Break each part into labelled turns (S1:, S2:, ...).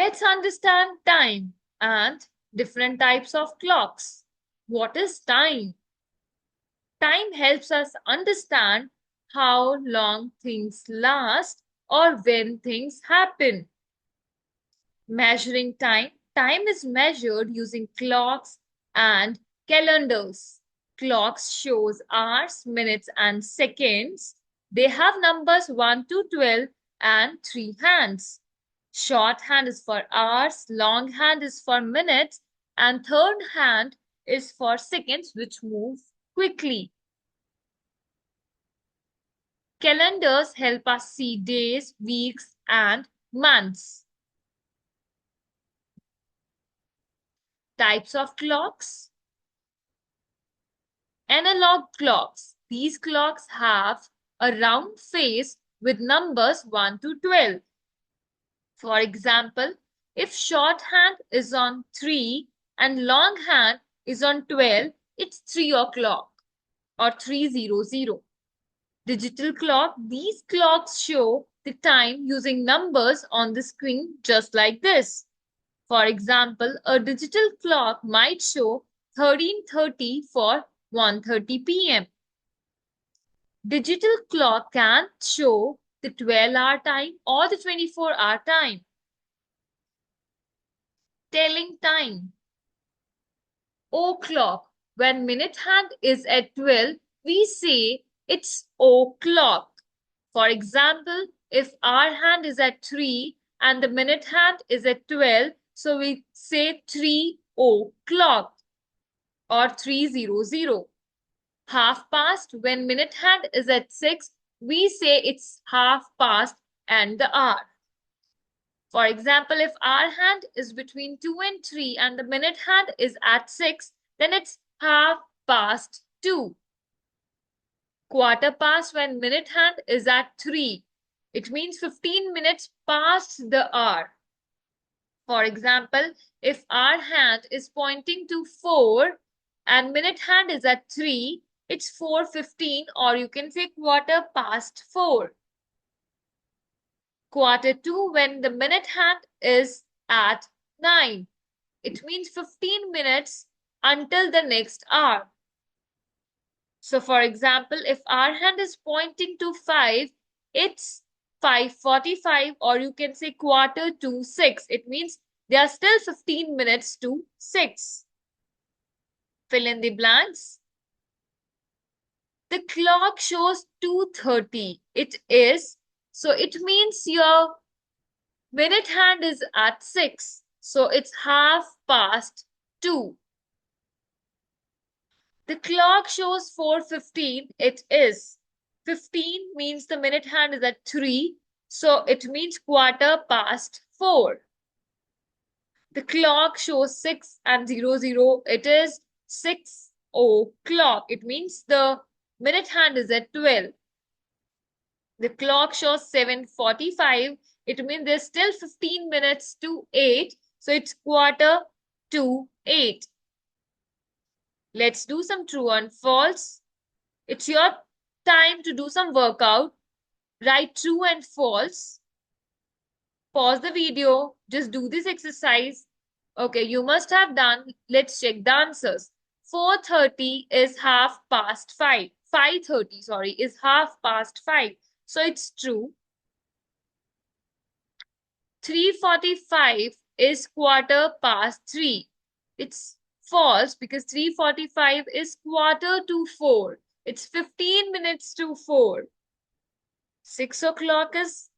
S1: Let's understand time and different types of clocks. What is time? Time helps us understand how long things last or when things happen. Measuring time. Time is measured using clocks and calendars. Clocks shows hours, minutes, and seconds. They have numbers 1 to 12 and 3 hands. Short hand is for hours, long hand is for minutes, and third hand is for seconds, which move quickly. Calendars help us see days, weeks, and months. Types of clocks. Analog clocks. These clocks have a round face with numbers 1 to 12. For example, if shorthand is on 3 and longhand is on 12, it's 3 o'clock or 3:00. Digital clock. These clocks show the time using numbers on the screen just like this. For example, a digital clock might show 13:30 for 1:30 p.m. Digital clock can show the 12-hour time or the 24-hour time. Telling time. O'clock. When minute hand is at 12, we say it's o'clock. For example, if hour hand is at 3 and the minute hand is at 12, so we say 3 o'clock or 3:00. Half past. When minute hand is at 6, we say it's half past and the hour. For example, if hour hand is between 2 and 3 and the minute hand is at 6, then it's half past 2. Quarter past. When minute hand is at 3, it means 15 minutes past the hour. For example, if hour hand is pointing to 4 and minute hand is at 3, it's 4:15, or you can say quarter past 4. Quarter to. When the minute hand is at 9, it means 15 minutes until the next hour. So for example, if our hand is pointing to 5, it's 5:45, or you can say quarter to 6. It means there are still 15 minutes to 6. Fill in the blanks. The clock shows 2:30. It is. So it means your minute hand is at 6. So it's half past 2. The clock shows 4:15. It is. 15 means the minute hand is at 3. So it means quarter past 4. The clock shows 6 and 00. It is 6 o'clock. It means the minute hand is at 12. The clock shows 7:45. It means there's still 15 minutes to 8. So it's quarter to 8. Let's do some true and false. It's your time to do some workout. Write true and false. Pause the video. Just do this exercise. Okay, you must have done. Let's check the answers. 4:30 is half past 5. 5:30, sorry, is half past 5. So it's true. 3:45 is quarter past 3. It's false because 3:45 is quarter to 4. It's 15 minutes to 4. 6 o'clock is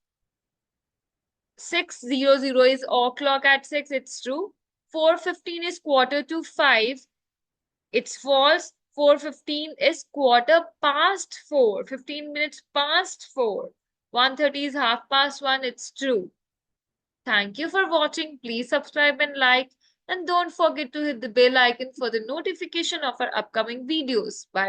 S1: 6:00 is o'clock at 6. It's true. 4:15 is quarter to 5. It's false. 4:15 is quarter past 4. 15 minutes past 4. 1:30 is half past 1. It's true. Thank you for watching. Please subscribe and like. And don't forget to hit the bell icon for the notification of our upcoming videos. Bye.